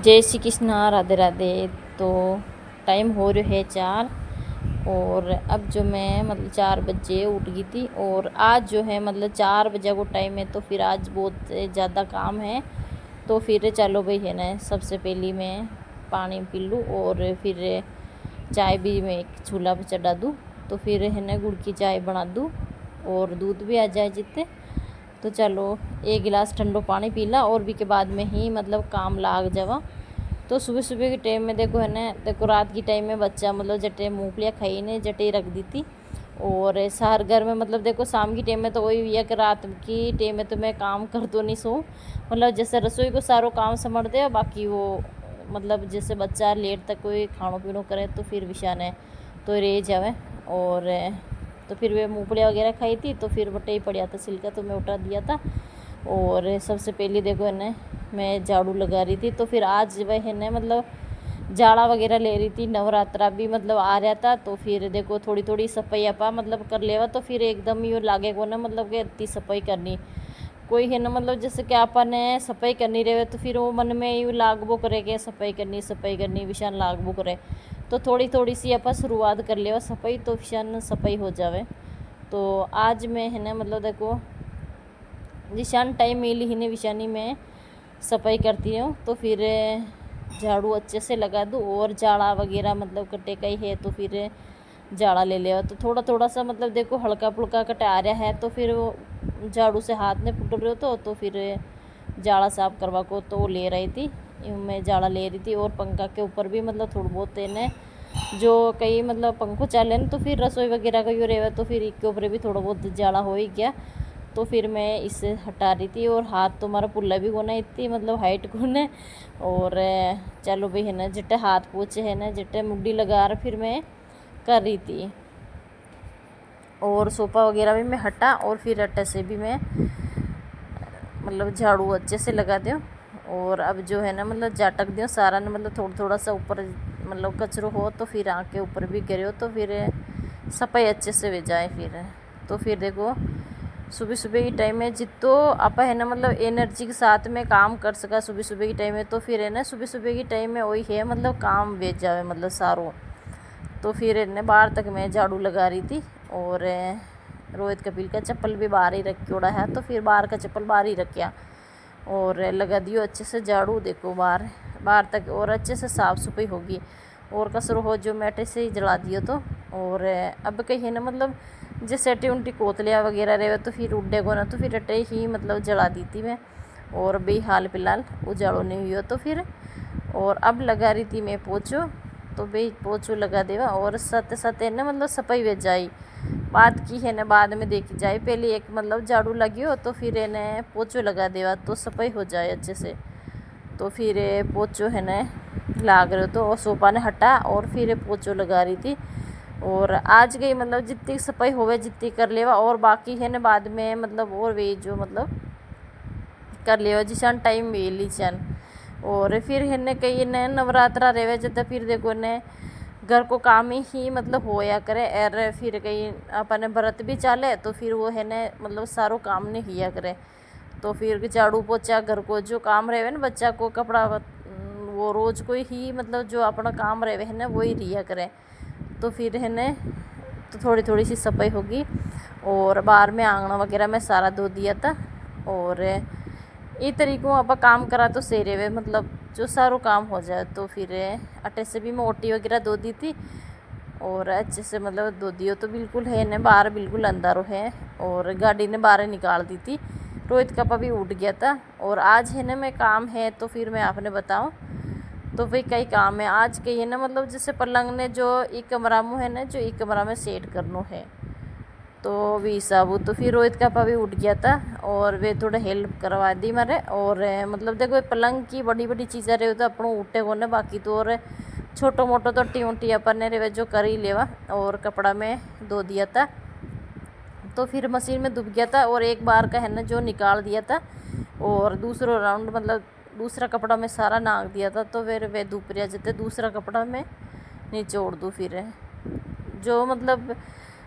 जय श्री कृष्णा, राधे राधे। तो टाइम हो रहा है 4 और अब जो मैं मतलब 4 बजे उठ गई थी। और आज जो है मतलब 4 बजे को टाइम है, तो फिर आज बहुत ज़्यादा काम है। तो फिर चलो भाई है ना, सबसे पहले मैं पानी पी लूँ और फिर चाय भी मैं एक चूल्हा पर चढ़ा दूँ। तो फिर है ना गुड़ की चाय बना दूँ और दूध भी आ जाए जितने। तो चलो एक गिलास ठंडो पानी पी ला और भी के बाद में ही मतलब काम लाग जावा। तो सुबह सुबह के टाइम में देखो है ना, देखो रात की टाइम में बच्चा मतलब जटे मूंगफलियाँ खाई ने जटे रख दी थी। और शहर घर में मतलब देखो शाम की टाइम में तो वही हुई है कि रात की टाइम में तो मैं काम कर तो नहीं सो, मतलब जैसे रसोई को सारो काम समझ दे, बाकी वो मतलब जैसे बच्चा लेट तक कोई खानो पीनो करे तो फिर विशान है तो रह जावे। और तो फिर वे मूंगफलियाँ वगैरह खाई थी, तो फिर बटे ही पड़ा था छिलका, तो मैं उठा दिया था। और सबसे पहले देखो है ना मैं झाड़ू लगा रही थी। तो फिर आज वह है ना मतलब जाड़ा वगैरह ले रही थी, नवरात्रा भी मतलब आ रहा था। तो फिर देखो थोड़ी थोड़ी सफाई अपा मतलब कर लेवा, तो फिर एकदम यूँ लागे को ना मतलब कि इतनी सफाई करनी कोई है ना, मतलब जैसे कि अपन ने सफाई करनी रहे तो फिर वो मन में यूँ लागबो करे कि सफाई करनी विशान लागबो करे। तो थोड़ी थोड़ी सी अपन शुरुआत कर लेवा सफाई, तो विशान सफाई हो जावे। तो आज मैं है ना मतलब देखो जिशान टाइम मिली ही ने विशानी में सफाई करती हूँ। तो फिर झाड़ू अच्छे से लगा दूँ और जाड़ा वगैरह मतलब कटे का ही है, तो फिर जाड़ा ले लिया। तो थोड़ा थोड़ा सा मतलब देखो हल्का फुल्का कटा रहा है, तो फिर वो झाड़ू से हाथ में फुट रहे हो तो फिर जाड़ा साफ करवा को तो ले रही थी, मैं जाड़ा ले रही थी। और पंखा के ऊपर भी मतलब थोड़ा बहुत ने जो कई मतलब पंखों चले न, तो फिर रसोई वगैरह का यूँ रहे तो फिर इसके ऊपर भी थोड़ा बहुत जाड़ा हो ही गया। तो फिर मैं इसे हटा रही थी और हाथ तो हमारा पुल्ला भी कोना इतनी मतलब हाइट कोने। और चलो भाई है ना जिट्टे हाथ पोछे है ना जिट्टे मुड्डी लगा रहा फिर मैं कर रही थी। और सोफा वगैरह भी मैं हटा और फिर अट्टे से भी मैं मतलब झाड़ू अच्छे से लगा दूँ। और अब जो है ना मतलब जाटक दूँ सारा ने मतलब थोड़ा थोड़ा सा ऊपर मतलब कचरो हो तो फिर आके ऊपर भी गिरे हो, तो फिर सफाई अच्छे से हो जाए। फिर तो फिर देखो सुबह सुबह की टाइम में जितो आप है ना मतलब एनर्जी के साथ में काम कर सका सुबह सुबह की टाइम में, तो फिर है ना सुबह सुबह की टाइम में वही है मतलब काम बेच जावे मतलब सारों। तो फिर है ना बाहर तक मैं झाड़ू लगा रही थी और रोहित कपिल का चप्पल भी बाहर ही रख उड़ा है, तो फिर बाहर का चप्पल बाहर ही रखा और लगा दियो अच्छे से झाड़ू। देखो बाहर बाहर तक और अच्छे से साफ़ सफाई होगी और कसर हो जो मैटे से ही जला दियो। तो और अब कहीं ना मतलब जैसे अटे उनटी कोतलियाँ वगैरह रहे तो फिर उड्डे को ना, तो फिर अटे ही मतलब जला दी थी मैं। और भी हाल फिलहाल उजाड़ो नहीं हुई हो तो फिर और अब लगा रही थी मैं पोछो, तो भाई पोछो लगा देवा और सत्य सत्य ना मतलब सफाई वे जाई बात की है ना बाद में देखी जाए। पहले एक मतलब झाड़ू लगी हो तो फिर इन्हें पोछो लगा देवा तो सफाई हो जाए अच्छे से। तो फिर पोछो है ना लाग रहे हो तो सोफा ने हटा और फिर पोछो लगा रही थी। और आज गई मतलब जितनी सफाई होवे जितनी कर लेवा और बाकी है ना बाद में मतलब और वे जो मतलब कर लेवा जिसान टाइम वे ली सन। और फिर है ना कई ने नवरात्रा रहे जब फिर देखो ने घर को काम ही मतलब होया करे। और फिर कहीं अपने व्रत भी चाले तो फिर वो है ना मतलब सारो काम नहीं किया करे। तो फिर झाड़ू पोछा घर को जो काम रहे ना बच्चा को कपड़ा वो रोज़ को ही मतलब जो अपना काम रहे है ना वही रिया करे। तो फिर है ना तो थोड़ी थोड़ी सी सफाई होगी और बाहर में आंगना वगैरह में सारा धो दिया था। और ये तरीकों आप काम करा तो सही रहे मतलब जो सारो काम हो जाए। तो फिर अटे से भी मैं ओटी वगैरह धो दी थी और अच्छे से मतलब धो दियो तो बिल्कुल है ना बाहर बिल्कुल अंधारो है और गाड़ी ने बाहर निकाल दी थी। रोहित का पापा भी उठ गया था और आज है ना मैं काम है तो फिर मैं आपने बताऊं तो भाई कई काम है आज कही है ना मतलब जैसे पलंग ने जो एक कमरा में है ना जो एक कमरा में सेट करनो है तो भी साबू। तो फिर रोहित का पापा भी उठ गया था और वे थोड़ा हेल्प करवा दी मारे। और मतलब देखो पलंग की बड़ी बड़ी चीज़ें रहे तो अपनों उठे को ना बाकी तो और छोटो मोटो तो टी अपन ने रहे जो कर ही लेवा। और कपड़ा में धो दिया था तो फिर मशीन में डूब गया था और एक बार का है ना जो निकाल दिया था और दूसरा राउंड मतलब दूसरा कपड़ा में सारा नाक दिया था। तो फिर वे दुपरिया जते दूसरा कपड़ा में निचोड़ दूँ फिर जो मतलब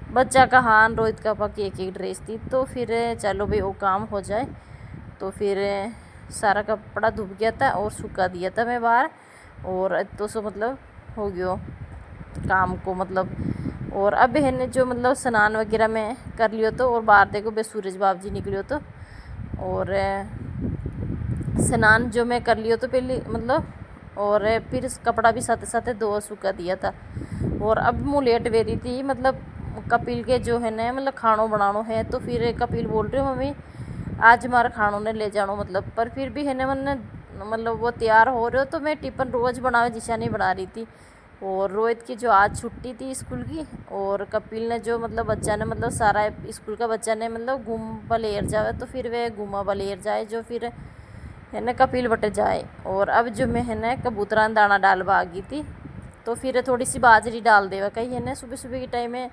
बच्चा का हान रोहित का पापा की एक एक ड्रेस थी। तो फिर चलो भाई वो काम हो जाए। तो फिर सारा कपड़ा धुप गया था और सुखा दिया था मैं बाहर। और तो सो मतलब हो गयो काम को मतलब। और अब है ने जो मतलब स्नान वगैरह में कर लियो तो। और बाहर देखो बे सूरज बाब जी निकलियो तो। और स्नान जो मैं कर लियो तो पहले मतलब। और फिर कपड़ा भी साथ साथ धो सूखा दिया था। और अब मुँह लेट वेरी थी मतलब कपिल के जो है ना मतलब खानो बनानो है। तो फिर कपिल बोल रहे हो मम्मी आज हमारा खानों ने ले जानो मतलब। पर फिर भी है ना मैंने मतलब वो तैयार हो रहे हो तो मैं टिफ़िन रोज़ बनावे जिशा नहीं बना रही थी। और रोहित की जो आज छुट्टी थी स्कूल की। और कपिल ने जो मतलब बच्चा ने मतलब सारा स्कूल का बच्चा ने मतलब घूम बलेर जावे तो फिर वे घूमा बलेर जाए जो फिर है ना कपिल बटे जाए। और अब जो मैं है ना कबूतरा दाना डालवा आ गई थी। तो फिर थोड़ी सी बाजरी डाल देवा कहीं है ना सुबह सुबह के टाइम में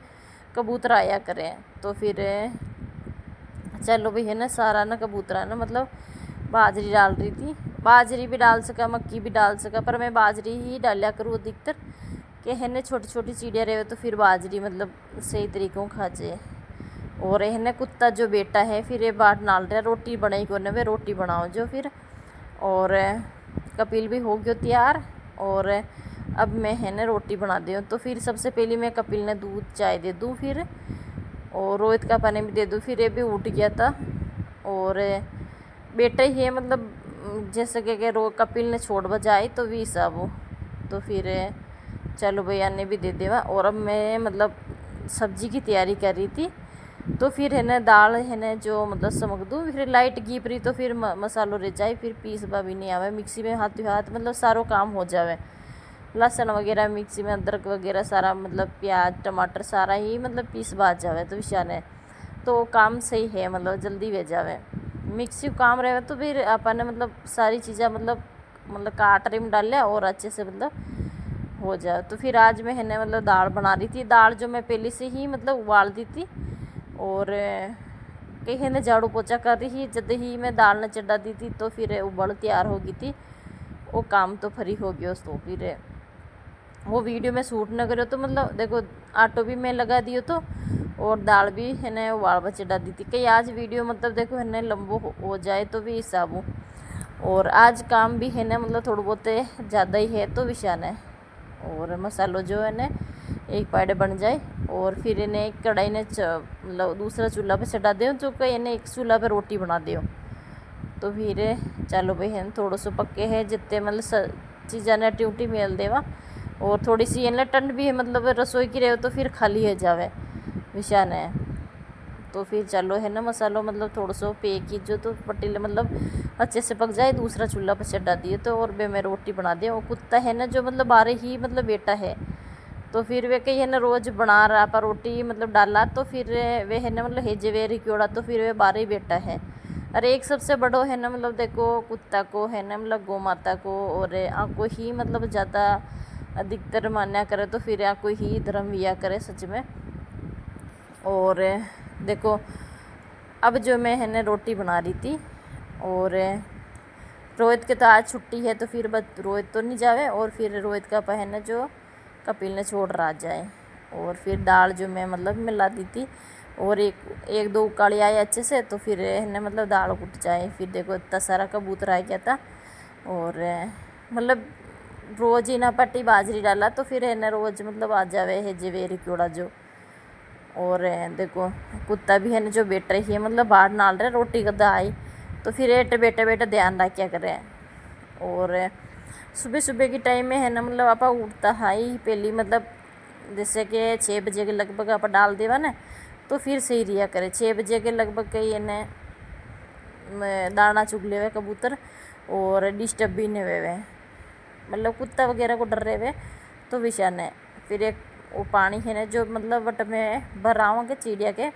कबूतर आया करें। तो फिर चलो भाई है ना सारा ना कबूतरा ना मतलब बाजरी डाल रही थी। बाजरी भी डाल सका मक्की भी डाल सका पर मैं बाजरी ही डालिया करूँ अधिकतर कि है ना छोटी छोटी चिड़िया रहे तो फिर बाजरी मतलब सही तरीक़ों खा जाए। और है ना कुत्ता जो बेटा है फिर ये बाट नाल रहा रोटी बनाई को वे रोटी बनाओ जो फिर। और कपिल भी हो गयो तैयार। और अब मैं है ना रोटी बना दूँ तो फिर सबसे पहले मैं कपिल ने दूध चाय दे दूँ फिर। और रोहित का पानी भी दे दूँ फिर ये भी उठ गया था। और बेटा ही है मतलब जैसे कि रो कपिल ने छोड़ बजाई तो भी सब वो। तो फिर चलो भैया ने भी दे देवा। और अब मैं मतलब सब्जी की तैयारी कर रही थी। तो फिर है ना दाल है ना जो मतलब समक दूँ फिर लाइट गिप रही तो फिर मसालो रह जाए फिर पीसवा भी नहीं आवे मिक्सी में हाथ मतलब सारो काम हो जावे। लहसुन वगैरह मिक्सी में अदरक वगैरह सारा मतलब प्याज टमाटर सारा ही मतलब पीसवा जावे तो विशाल है तो काम सही है मतलब जल्दी वे जावे। मिक्सी काम रहे तो फिर अपन ने मतलब सारी चीज़ें मतलब काटरे में डाल लिया और अच्छे से मतलब हो जाए। तो फिर आज मैं है ना मतलब दाल बना रही थी। दाल जो मैं पहले से ही मतलब उबाल दी थी। और कहीं है ना झाड़ू पोछा कर रही थी जब ही मैं दाल ने चढ़ा दी थी तो फिर उबल तैयार हो गई थी। वो काम तो फ्री हो गया तो फिर वो वीडियो में शूट न करो तो मतलब देखो आटो भी मैं लगा दियो तो। और दाल भी है ना उबाल बच्चे डाल दी थी कहीं आज वीडियो मतलब देखो है ना लंबो हो जाए तो भी हिसाब हो। और आज काम भी है ना मतलब थोड़ा बहुत ज़्यादा ही है तो विशान है। और मसालो जो है ना एक पायड़े बन जाए। और फिर इन्हें कढ़ाई ने मतलब दूसरा चूल्हा पे चढ़ा दो जो कि इन्हें एक चूल्हा पे रोटी बना दो। तो फिर चलो भाई है थोड़ा सो पक्के है जितने मतलब चीज़ा ने ट्यूटी मेल देवा। और थोड़ी सी है ठंड भी है मतलब रसोई की रहे तो फिर खाली है जावे विशान है। तो फिर चलो है ना मसालो मतलब थोड़ा सो पे की जो तो पतीले मतलब अच्छे से पक जाए दूसरा चूल्हा पर चढ़ा दिए तो। और वे मैं रोटी बना दिया। और कुत्ता है ना जो मतलब बारे ही मतलब बेटा है तो फिर वे कहीं है ना रोज़ बना रहा पर रोटी मतलब डाला तो फिर वे है ना मतलब हेजे वेरी क्योड़ा तो फिर वे बारे ही बेटा है। अरे एक सबसे बड़ो है ना मतलब देखो कुत्ता को है ना मतलब गौ माता को और आँखो ही मतलब ज़्यादा अधिकतर मान्या करे तो फिर आँखो ही धर्म लिया करे सच में। और देखो अब जो मैं है ना रोटी बना रही थी। और रोहित के तो आज छुट्टी है तो फिर बस रोहित तो नहीं जावे। और फिर रोहित का पहन जो कपिल ने छोड़ रहा जाए। और फिर दाल जो मैं मतलब मिला दी थी। और एक दो उकाली आए अच्छे से तो फिर है मतलब दाल उठ जाए। फिर देखो इतना सारा कबूतर आ गया था। और मतलब रोज़ ही ना पट्टी बाजरी डाला तो फिर है ना रोज़ मतलब आ जावे है जवेरी क्योड़ा जो। और देखो कुत्ता भी है ना जो बेटा ही है मतलब बाहर नाल रहे रोटी कदा आई तो फिर एट बेटा बेटा ध्यान रख क्या करें। और सुबह सुबह की टाइम में है ना मतलब आप उठता हाई पहली मतलब जैसे कि 6 बजे के लगभग आप डाल देवा ना तो फिर सही रिया करे। 6 बजे के लगभग कहीं है दाना चुग ले हुए कबूतर और डिस्टर्ब भी नहीं हुए मतलब कुत्ता वगैरह को डर रहे हुए तो विशान है। फिर एक वो पानी है ना जो मतलब बट में भर रहा हूँ कि चिड़िया के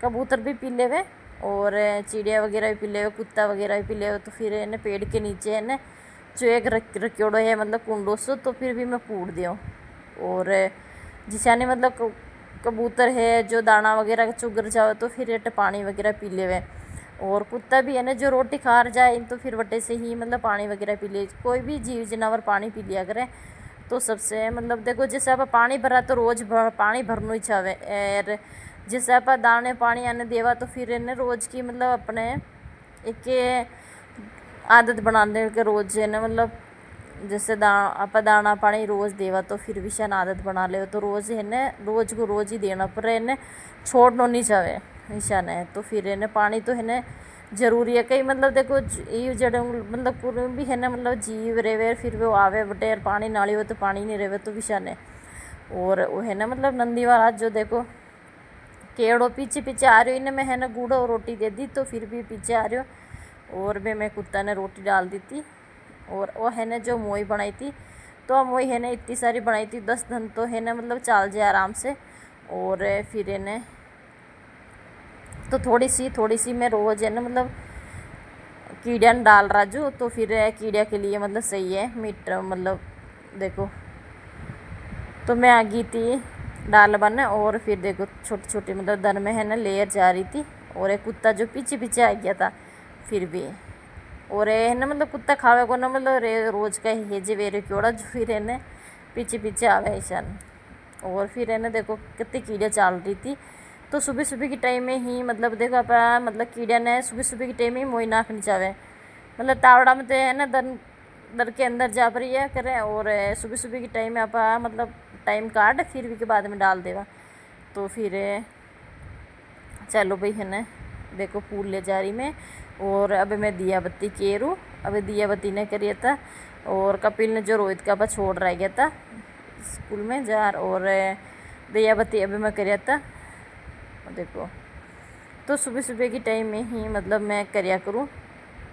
कबूतर भी पी ले हुए और चिड़िया वगैरह भी पी ले हुए कुत्ता वगैरह भी पी ले हुए। तो फिर है ना पेड़ के नीचे है ना जो एक रक्योड़ो है मतलब कुंडो सो तो फिर भी मैं पूड़ दूँ। और जिसा ने मतलब कबूतर है जो दाना वगैरह चुगर जाओ तो फिर एट पानी वगैरह पी ले हुए। और कुत्ता भी है ना जो रोटी खा जाए तो फिर वटे से ही मतलब पानी वगैरह पी ले। कोई भी जीव जानवर पानी पी लिया करे तो सबसे मतलब देखो जैसे आप पानी भरा तो रोज़ पानी भरना ही चाहे। और जैसे आप दाने पानी आने देवा तो फिर इन्हें रोज़ की मतलब अपने एक आदत बनाने के रोज़ है ना मतलब जैसे आप दाना पानी रोज़ देवा तो फिर भी शन आदत बना ले तो रोज़ है ना रोज़ को रोज़ ही देना पर है छोड़ना नहीं चाहे ईशान है। तो फिर है पानी तो है ना जरूरी है। कई मतलब देखो ये जड़ मतलब कोई भी है ना मतलब जीव रेवे फिर वो आवे बटेर पानी नाली हो तो पानी नहीं रेवे तो विशान है। और वो है ना मतलब नंदी महाराज जो देखो केड़ो पीछे पीछे आ रही हो इन्हें मैं है ना गुड़ और रोटी दे दी तो फिर भी पीछे आ रही हो। और मैं कुत्ता ने रोटी डाल दी थी। और वो है ना जो मोई बनाई थी तो मोई है ना इतनी सारी बनाई थी 10 दिन तो है ना मतलब चाल जाए आराम से। और फिर है ना तो थोड़ी सी मैं रोज़ है ना मतलब कीड़ा डाल राजू तो फिर कीड़ा के लिए मतलब सही है मीट मतलब देखो। तो मैं आ गई थी डाल बन और फिर देखो छोटी छोटी मतलब दन में है ना लेयर जा रही थी। और एक कुत्ता जो पीछे पीछे आ गया था फिर भी। और है ना मतलब कुत्ता खावे को ना मतलब रोज़ का हेजे वेरे क्योड़ा जो फिर है ना पीछे पीछे आवे ईशान। और फिर है ना देखो कितनी कीड़े चाल रही थी तो सुबह सुबह की टाइम में ही मतलब देखो आप मतलब कीड़ा ने सुबह सुबह की टाइम में ही मोई नाखनी चाहे मतलब तावड़ा में तो है ना दर के अंदर जा पर यह करें। और सुबह सुबह की टाइम में आप मतलब टाइम काट फिर भी के बाद में डाल देगा। तो फिर चलो भाई है ना देखो फूल ले जा रही मैं। और अब मैं दिया बत्ती केरू अब दिया बत्ती ने करिए था। और कपिल ने जो रोहित का छोड़ रह गया था स्कूल में जार और दिया बत्ती अभी मैं करिया था देखो। तो सुबह सुबह की टाइम में ही मतलब मैं करिया करूँ।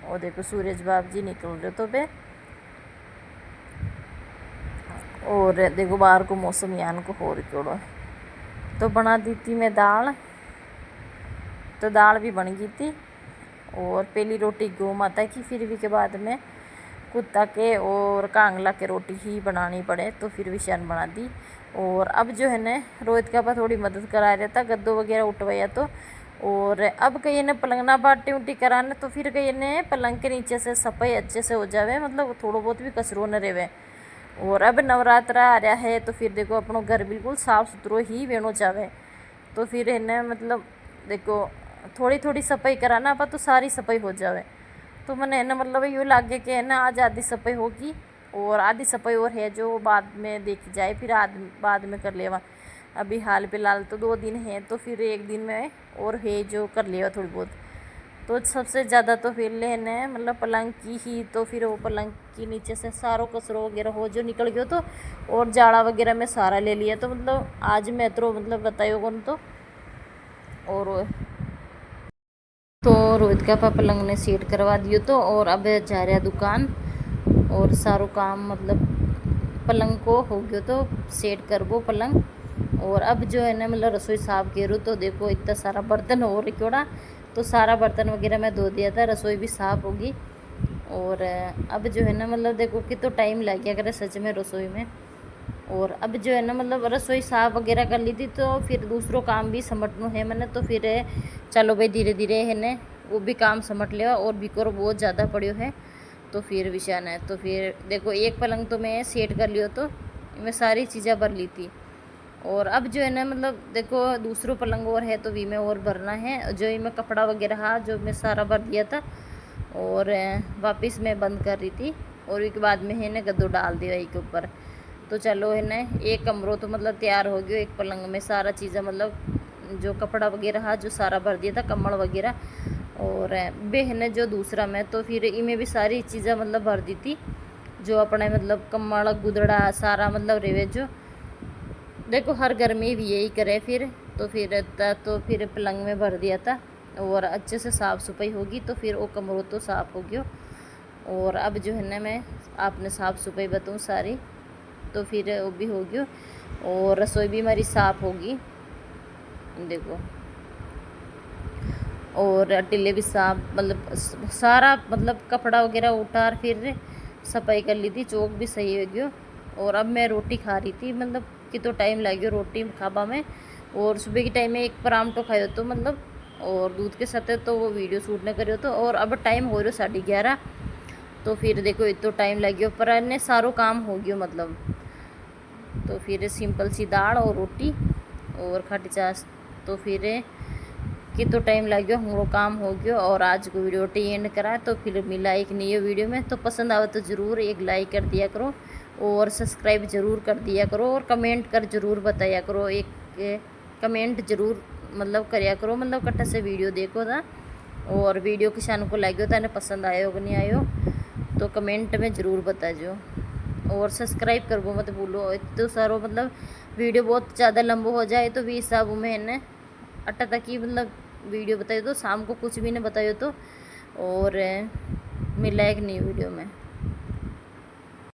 और देखो सूरज बाब जी निकल रहे तो बे। और देखो बाहर को मौसम यान को हो रही तो बना दी थी मैं दाल तो दाल भी बन गई थी। और पहली रोटी गौ माता की फिर भी के बाद में कुत्ता के और कांगला के रोटी ही बनानी पड़े तो फिर भी शन बना दी। और अब जो है ना रोहित का पास थोड़ी मदद करा रहा था गद्दों वगैरह उठवाया तो। और अब कहीं ने पलंग ना बाटी उल्टी कराने तो फिर कहीं ने पलंग के नीचे से सफाई अच्छे से हो जावे मतलब थोड़ा बहुत भी कचरो न रहे। और अब नवरात्रा आ रहा है तो फिर देखो अपनों घर बिल्कुल साफ़ सुथरो ही बेनो चाहे। तो फिर है ना मतलब देखो थोड़ी थोड़ी सफाई कराना आप तो सारी सफाई हो जावे। तो मैंने है ना मतलब यूँ लागे कि है ना आज आधी सफाई होगी और आधी सफाई और है जो बाद में देखी जाए फिर बाद में कर लेवा। अभी हाल फिलहाल तो 2 दिन है तो फिर एक दिन में और है जो कर लेवा थोड़ी बहुत। तो सबसे ज़्यादा तो फिर लेना है मतलब पलंग की ही तो फिर वो पलंग के नीचे से सारो कचरो वगैरह हो जो निकल गया तो और जाड़ा वगैरह में सारा ले लिया तो मतलब आज मैं तो मतलब बताइयो कौन तो। और तो रोहित का पलंग ने सेट करवा दियो तो और अब जा रहा दुकान और सारो काम मतलब पलंग को हो गयो तो सेट करबो पलंग। और अब जो है ना मतलब रसोई साफ करूँ तो देखो इतना सारा बर्तन हो रखा तो सारा बर्तन वगैरह मैं धो दिया था रसोई भी साफ़ होगी। और अब जो है ना मतलब देखो कि तो टाइम लग गया करे सच में रसोई में। और अब जो है ना मतलब रसोई साफ वगैरह कर ली थी तो फिर दूसरों काम भी समटना है मैंने तो फिर चलो भाई धीरे धीरे है ना वो भी काम समट लिया। और बिकोर बहुत ज़्यादा पड़ो है तो फिर विशान है। तो फिर देखो एक पलंग तो मैं सेट कर लियो तो मैं सारी चीज़ें भर ली थी। और अब जो है ना मतलब देखो दूसरों पलंग और है तो भी में और भरना है जो मैं कपड़ा वगैरह जो मैं सारा भर दिया था। और वापस मैं बंद कर रही थी और उसके बाद में है ना गद्दो डाल दिया के ऊपर। तो चलो है ना एक कमरों तो मतलब तैयार हो गया। एक पलंग में सारा चीज़ें मतलब जो कपड़ा वगैरह जो सारा भर दिया था कम्बल वगैरह। और बहन जो दूसरा में तो फिर इमें भी सारी चीज़ें मतलब भर दी थी जो अपने मतलब कम्बल गुदड़ा सारा मतलब रेवे जो देखो हर घर में भी यही करे फिर। तो फिर पलंग में भर दिया था और अच्छे से साफ़ सफाई होगी तो फिर वो कमरों तो साफ़ हो गया। और अब जो है ना मैं आपने साफ़ सफाई बताऊँ सारी तो फिर वो भी हो गया। और रसोई भी हमारी साफ़ होगी देखो। और टिल्ले भी साफ मतलब सारा मतलब कपड़ा वगैरह उतार फिर सफाई कर ली थी चौक भी सही हो गया। और अब मैं रोटी खा रही थी मतलब कि तो टाइम लग गया रोटी खाबा में। और सुबह के टाइम में एक परांठो खायो तो मतलब और दूध के साथ तो वो वीडियो शूट न करियो तो। और अब टाइम हो रहा 11:30 तो फिर देखो इतना टाइम लग गया पर अन्य सारो काम हो गया मतलब। तो फिर सिंपल सी दाल और रोटी और खट चास तो फिर कि तो टाइम लग गयो, हमरो काम हो गयो। और आज को वीडियो एंड करा, तो फिर मिला एक नई वीडियो में। तो पसंद आवे तो ज़रूर एक लाइक कर दिया करो और सब्सक्राइब ज़रूर कर दिया करो और कमेंट कर ज़रूर बताया करो। एक कमेंट ज़रूर मतलब करया करो, मतलब कट्ठा से वीडियो देखो था और वीडियो किसान को लगे था पसंद आयो कि नहीं आयो तो कमेंट में ज़रूर बता जो। और सब्सक्राइब करबो मत भूलो। तो सारो मतलब वीडियो बहुत ज़्यादा लंबो हो जाए तो भी हिसाब में है अट्टा तक ही मतलब वीडियो बताइए, तो शाम को कुछ भी नहीं बताइए तो। और मिला एक नई वीडियो में।